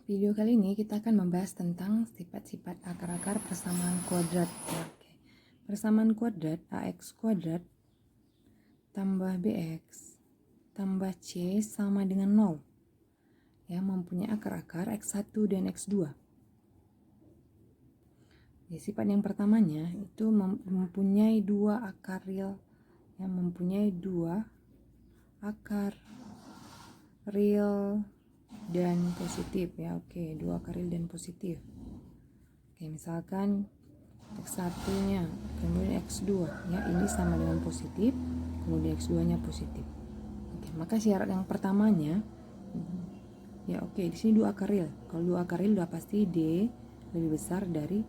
Video kali ini kita akan membahas tentang sifat-sifat akar-akar persamaan kuadrat. Oke. Persamaan kuadrat ax kuadrat tambah bx tambah c sama dengan 0. Ya, mempunyai akar-akar x1 dan x2. Ya, sifat yang pertamanya itu mempunyai dua akar real, yang mempunyai dua akar real dan positif ya. Oke, dua akar real dan positif. Oke, misalkan x1 nya kemudian x2 ya, ini sama dengan positif, kemudian x2 nya positif. Oke, maka syarat yang pertamanya ya, oke, di sini dua akar real. Kalau dua akar real udah pasti d lebih besar dari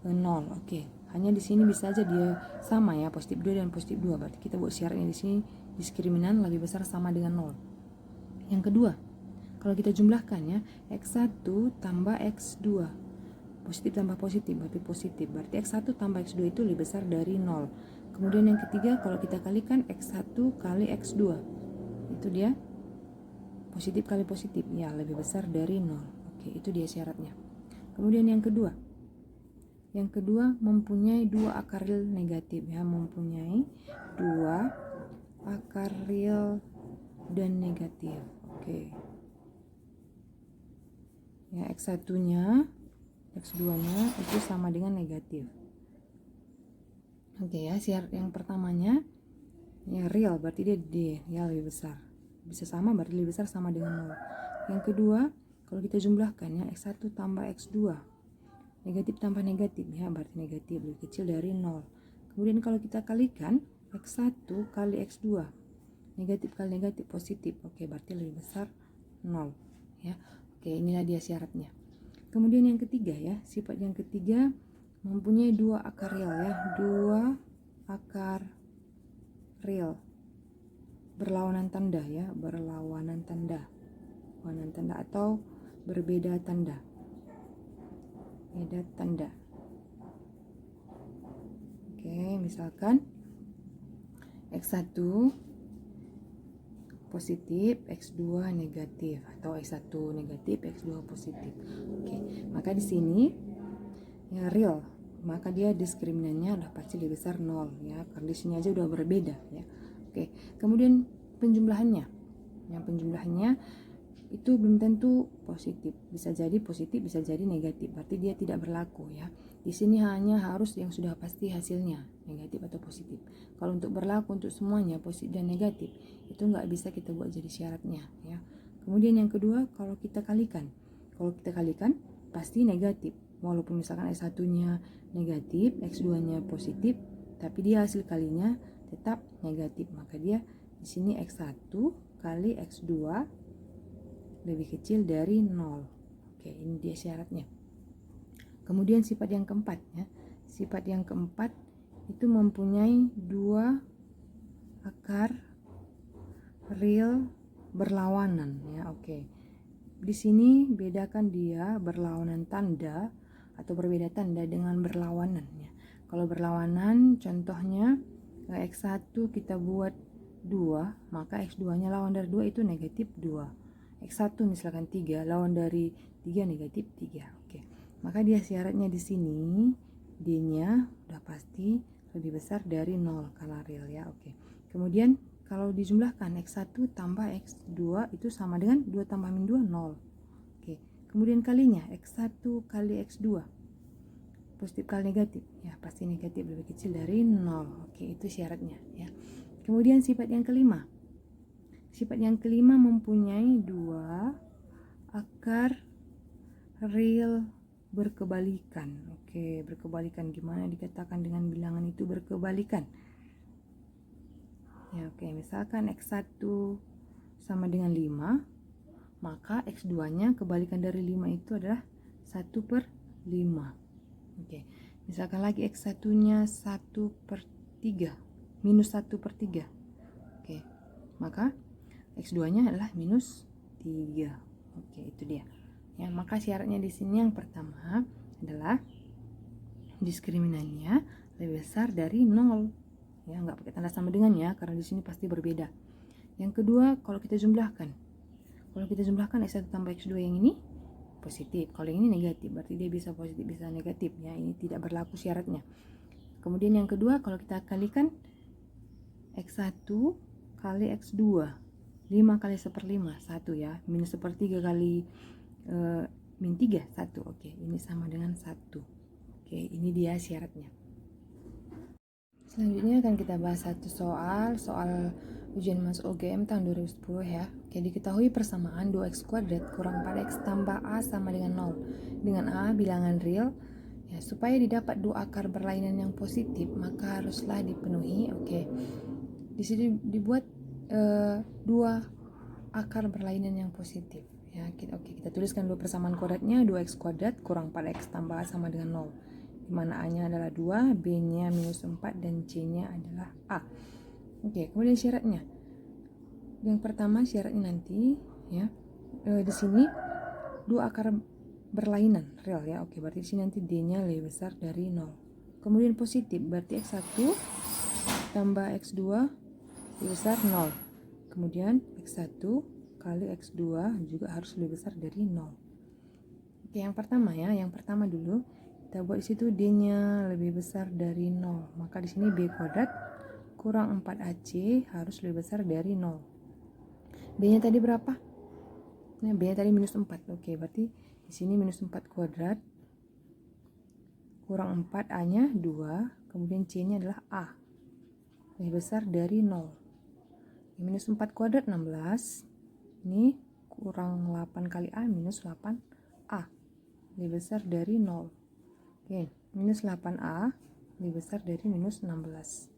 0. Oke, hanya di sini bisa aja dia sama ya, positif 2 dan positif 2. Berarti kita buat syaratnya di sini diskriminan lebih besar sama dengan 0. Yang kedua, kalau kita jumlahkan ya, x1 tambah x2, positif tambah positif berarti positif, berarti x1 tambah x2 itu lebih besar dari 0. Kemudian yang ketiga, kalau kita kalikan x1 kali x2, itu dia positif kali positif ya, lebih besar dari 0. Oke, itu dia syaratnya. Kemudian yang kedua mempunyai dua akar real negatif ya, mempunyai dua akar real dan negatif. Oke. Ya, x1 nya x2 nya itu sama dengan negatif. Oke ya, syarat yang pertamanya ya real, berarti dia d ya lebih besar. Bisa sama berarti lebih besar sama dengan 0. Yang kedua, kalau kita jumlahkan ya, x1 tambah x2, negatif tambah negatif ya, berarti negatif lebih kecil dari 0. Kemudian kalau kita kalikan x1 kali x2, negatif kali negatif positif. Oke, berarti lebih besar 0 ya. Oke, inilah dia syaratnya. Kemudian yang ketiga ya, sifat yang ketiga mempunyai dua akar real ya, dua akar real berlawanan tanda ya, berlawanan tanda atau berbeda tanda, beda tanda. Oke, misalkan x1 positif, x2 negatif, atau x1 negatif, x2 positif. Oke, maka di sini ya real, maka dia diskriminannya udah pasti lebih besar 0 ya, karena di sini aja udah berbeda ya. Oke, kemudian penjumlahannya. Yang penjumlahannya itu belum tentu positif, bisa jadi positif, bisa jadi negatif, berarti dia tidak berlaku ya. Di sini hanya harus yang sudah pasti hasilnya negatif atau positif. Kalau untuk berlaku untuk semuanya positif dan negatif, itu nggak bisa kita buat jadi syaratnya ya. Kemudian yang kedua, kalau kita kalikan pasti negatif, walaupun misalkan x1 nya negatif, x2 nya positif, tapi dia hasil kalinya tetap negatif, maka dia di sini x1 kali x2 lebih kecil dari 0. Oke, ini dia syaratnya. Kemudian sifat yang keempat ya. Sifat yang keempat itu mempunyai dua akar real berlawanan ya. Oke. Di sini bedakan dia berlawanan tanda atau berbeda tanda dengan berlawanan ya. Kalau berlawanan contohnya x1 kita buat 2, maka x2-nya lawan dari 2 itu negatif 2. X1 misalkan 3, lawan dari 3 negatif 3. Oke. Maka dia syaratnya di sini D-nya udah pasti lebih besar dari 0 karena real ya. Oke. Kemudian kalau dijumlahkan x1 tambah x2 itu sama dengan 2 tambah min 2 0. Oke. Kemudian kalinya x1 kali x2, positif kali negatif ya, pasti negatif lebih kecil dari 0. Oke, itu syaratnya ya. Kemudian sifat yang kelima. Sifat yang kelima mempunyai dua akar real berkebalikan. Oke, berkebalikan, gimana dikatakan dengan bilangan itu berkebalikan? Ya, oke, misalkan x1 sama dengan 5, maka x2-nya kebalikan dari 5 itu adalah 1/5. Oke, misalkan lagi x1-nya 1/3, minus 1/3. Oke, maka x2-nya adalah minus 3. Oke, itu dia. Ya, maka syaratnya di sini yang pertama adalah diskriminannya lebih besar dari 0. Ya, nggak pakai tanda sama dengan ya, karena di sini pasti berbeda. Yang kedua, kalau kita jumlahkan x1 tambah x2 yang ini, positif. Kalau yang ini negatif, berarti dia bisa positif bisa negatif ya. Ini tidak berlaku syaratnya. Kemudian yang kedua, kalau kita kalikan X1 kali X2, 5 kali 1/5, 1 ya. Minus 1/3 kali min 3, 1. Oke, ini sama dengan 1. Oke, ini dia syaratnya. Selanjutnya akan kita bahas satu soal ujian masuk UGM tahun 2010 ya. Oke, diketahui persamaan 2x kuadrat kurang 4x tambah A sama dengan 0. Dengan A bilangan real. Ya, supaya didapat dua akar berlainan yang positif, maka haruslah dipenuhi. Oke. Di sini dibuat dua akar berlainan yang positif. Ya, kita tuliskan dua persamaan kuadratnya, 2x kuadrat kurang 4x tambah A sama dengan 0. Di mana A-nya adalah 2, B-nya minus 4, dan C-nya adalah A. Oke, kemudian syaratnya. Yang pertama syaratnya nanti ya, di sini dua akar berlainan real ya. Oke, berarti di sini nanti D-nya lebih besar dari 0. Kemudian positif, berarti X1 tambah X2 lebih besar 0. Kemudian X1 kali X2 juga harus lebih besar dari 0. Oke, yang pertama ya, yang pertama dulu kita buat di situ D-nya lebih besar dari 0. Maka di sini B kuadrat kurang 4AC harus lebih besar dari 0. B-nya tadi berapa? Nah, B-nya tadi minus 4. Oke, berarti di sini minus 4 kuadrat kurang 4, A-nya 2, kemudian C-nya adalah A. Lebih besar dari 0. Minus 4 kuadrat 16. Ini kurang 8 kali A minus 8A. Lebih besar dari 0. Oke, minus 8A lebih besar dari minus 16.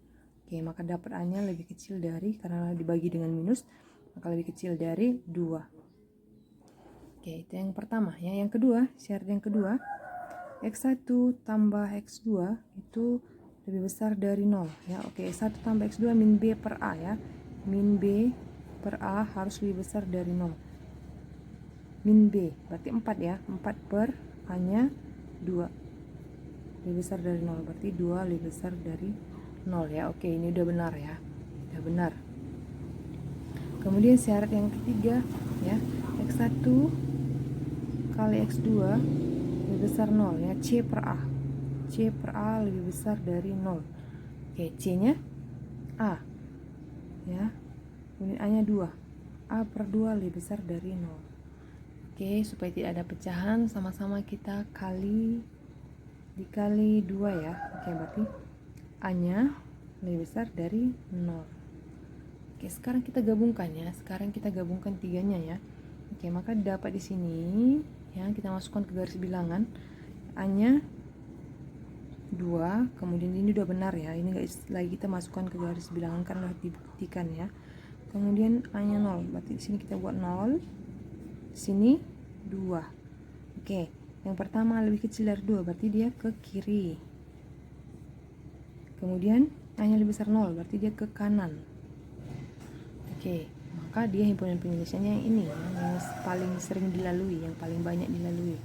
Oke, maka dapat A-nya lebih kecil dari, karena dibagi dengan minus, maka lebih kecil dari 2. Oke, itu yang pertama ya. Yang kedua, syarat yang kedua, X1 tambah X2 itu lebih besar dari 0 ya. Oke, X1 tambah X2 min B per A ya. Min B per A harus lebih besar dari 0. Min B berarti 4 ya. 4 per A-nya 2. Lebih besar dari 0, berarti 2 lebih besar dari 0 ya. Oke, ini udah benar ya. Udah benar. Kemudian syarat yang ketiga ya, X1 kali X2 lebih besar 0 ya. C per A. C per A lebih besar dari 0. Oke, C-nya A ya. Kemudian A-nya 2. A per 2 lebih besar dari 0. Oke, supaya tidak ada pecahan, sama-sama kita dikali 2 ya. Oke, berarti A-nya lebih besar dari 0. Oke, sekarang kita gabungkan ya. Sekarang kita gabungkan tiganya ya. Oke, maka dapat di sini ya, kita masukkan ke garis bilangan. A-nya 2, kemudian ini udah benar ya. Ini enggak lagi kita masukkan ke garis bilangan karena sudah dibuktikan ya. Kemudian A-nya 0. Berarti di sini kita buat 0. Di sini 2. Oke, yang pertama lebih kecil dari 2, berarti dia ke kiri. Kemudian A-nya lebih besar 0, berarti dia ke kanan. Oke, maka dia himpunan penyelesaiannya yang ini ya, yang paling sering dilalui, yang paling banyak dilalui.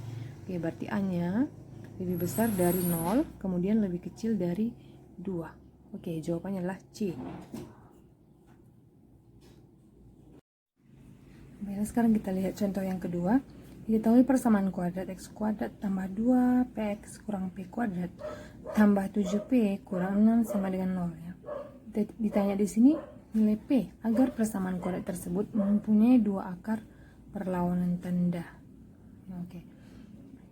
Oke, berarti A-nya lebih besar dari 0, kemudian lebih kecil dari 2. Oke, jawabannya adalah C. Baiklah, sekarang kita lihat contoh yang kedua. Diketahui persamaan kuadrat X kuadrat tambah 2PX kurang P kuadrat tambah 7P kurang 6 sama dengan 0 ya. Ditanya di sini nilai P agar persamaan kuadrat tersebut mempunyai dua akar berlawanan tanda. Oke.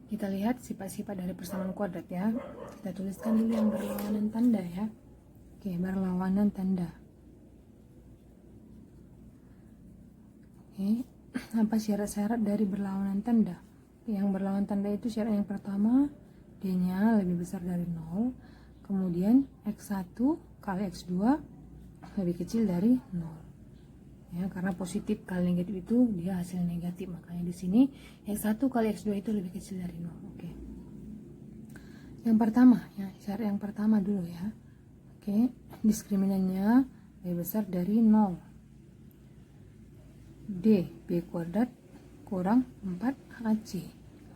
Kita lihat sifat-sifat dari persamaan kuadrat ya. Kita tuliskan dulu yang berlawanan tanda ya. Oke, berlawanan tanda. Oke, apa syarat-syarat dari berlawanan tanda? Yang berlawanan tanda itu syarat yang pertama, D-nya lebih besar dari 0. Kemudian X1 kali X2 lebih kecil dari 0. Ya, karena positif kali negatif itu dia hasil negatif, makanya di sini X1 kali X2 itu lebih kecil dari 0. Oke. Yang pertama ya, syarat yang pertama dulu ya. Oke, diskriminannya lebih besar dari 0. D B kuadrat kurang 4AC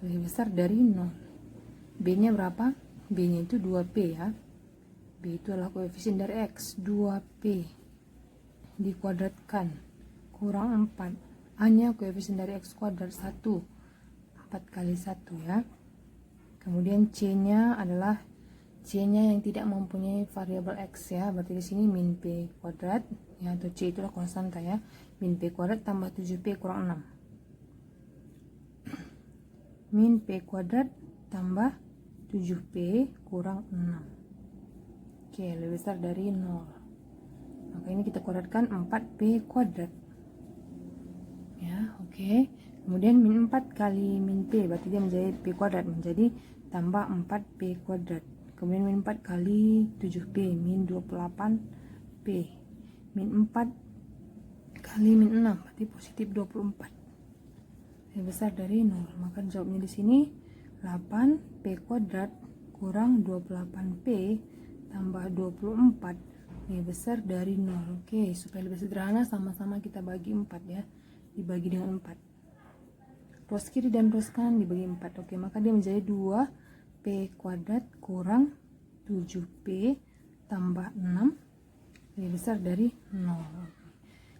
lebih besar dari 0. B nya berapa? B nya itu 2P ya. B itu adalah koefisien dari X. 2P dikuadratkan kurang 4. A nya koefisien dari X kuadrat 1. 4 kali 1 ya. Kemudian C-nya adalah C-nya yang tidak mempunyai variabel X ya. Berarti di sini min P kuadrat ya, atau C itulah konstanta ya. Min P kuadrat tambah 7P kurang 6. Min P kuadrat tambah 7P kurang 6. Oke, lebih besar dari 0. Maka ini kita kuadratkan 4P kuadrat. Ya, oke. Kemudian min 4 kali min P, berarti dia menjadi P kuadrat, menjadi tambah 4P kuadrat. Kemudian min 4 kali 7P, min 28P. Min 4 kali min 6, berarti positif 24. Lebih besar dari 0. Maka jawabnya di sini 8P kuadrat kurang 28P tambah 24 lebih besar dari 0. Oke, supaya lebih sederhana sama-sama kita bagi 4 ya. Dibagi dengan 4. Ruas kiri dan ruas kanan dibagi 4. Oke, maka dia menjadi 2P kuadrat kurang 7P tambah 6 lebih besar dari 0.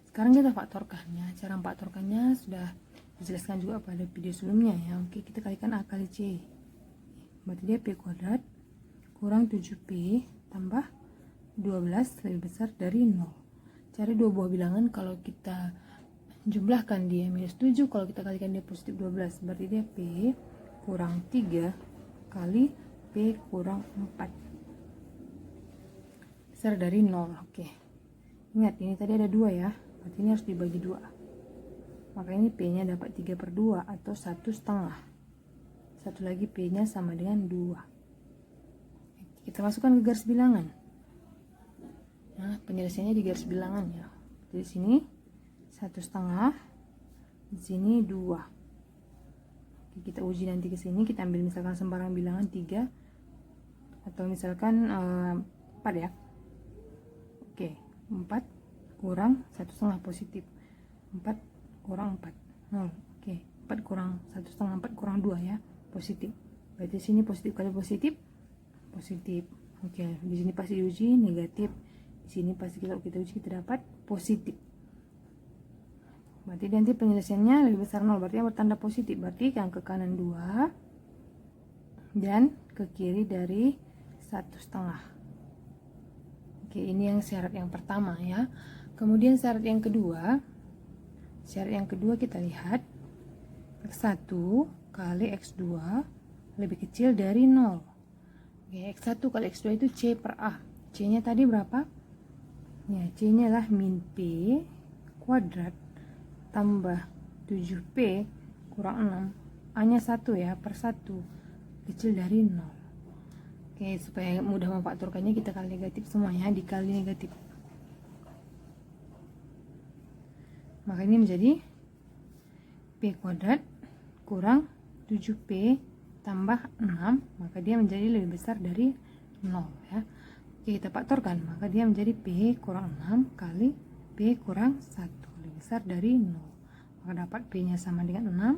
Sekarang kita faktorkan ya. Cara faktorkannya sudah dijelaskan juga pada video sebelumnya ya. Oke, kita kalikan A kali C. Berarti dia P kuadrat kurang 7P tambah 12 lebih besar dari 0. Cari dua buah bilangan, kalau kita jumlahkan dia minus 7, kalau kita kalikan dia positif 12, berarti dia P kurang 3 kali P kurang 4 besar dari 0. Oke, ingat ini tadi ada 2 ya, berarti ini harus dibagi 2. Maka ini P nya dapat 3/2 atau 1/2. Satu lagi P nya sama dengan 2. Kita masukkan ke garis bilangan. Nah, penyelesaiannya di garis bilangan ya. Di sini 1/2, di sini 2. Oke, kita uji nanti ke sini, kita ambil misalkan sembarang bilangan 3 atau misalkan 4 ya. Oke, 4 kurang 1/2 positif. 4 kurang 4 0. Oke, 4 kurang 1/2, 4 kurang 2 ya, positif. Berarti sini positif kali positif positif. Oke, di sini pasti diuji negatif. Di sini pasti kalau kita uji kita dapat positif. Berarti nanti penyelesaiannya lebih besar 0, berarti yang bertanda positif. Berarti yang ke kanan 2 dan ke kiri dari 1/2. Oke, ini yang syarat yang pertama ya. Kemudian syarat yang kedua. Syarat yang kedua kita lihat X1 kali X2 lebih kecil dari 0. Oke, X1 kali X2 itu C per A. C nya tadi berapa? Ya, C nya lah min P kuadrat tambah 7P kurang 6. A nya 1 ya, per 1 kecil dari 0. Oke, supaya mudah memfaktorkannya kita kali negatif semuanya, dikali negatif. Maka ini menjadi P kuadrat kurang 7P tambah 6, maka dia menjadi lebih besar dari 0 ya. Oke, kita faktorkan, maka dia menjadi P kurang 6 kali P kurang 1 lebih besar dari 0. Maka dapat P nya sama dengan 6,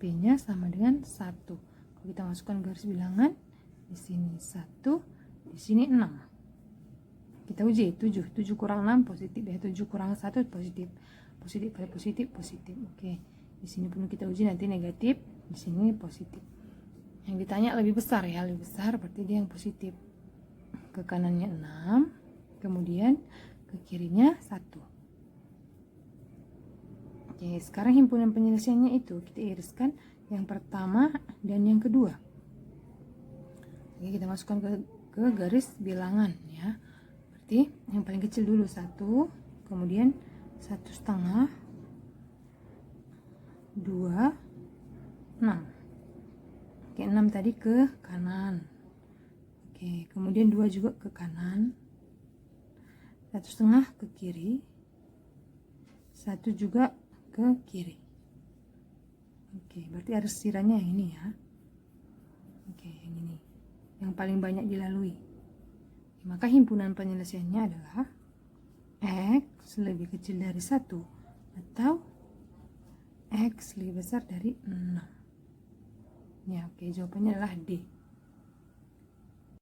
P nya sama dengan 1. Kalau kita masukkan garis bilangan, di sini 1, di sini 6. Kita uji 7 kurang 6 positif ya, 7 kurang 1 positif. Positif kali positif positif. Oke, di sini pun kita uji nanti negatif, di sini positif. Yang ditanya lebih besar ya, lebih besar berarti dia yang positif. Ke kanannya 6, kemudian ke kirinya 1. Oke, sekarang himpunan penyelesaiannya itu kita iriskan yang pertama dan yang kedua. Oke, kita masukkan ke garis bilangan ya. Berarti yang paling kecil dulu 1, kemudian 1/2, 2, 6. Oke, 6 tadi ke kanan. Oke, kemudian 2 juga ke kanan. 1/2 ke kiri. 1 juga ke kiri. Oke, berarti arus siranya yang ini ya. Oke, yang ini. Yang paling banyak dilalui. Maka himpunan penyelesaiannya adalah X lebih kecil dari 1 atau X lebih besar dari 6. Ya, oke, jawabannya adalah D.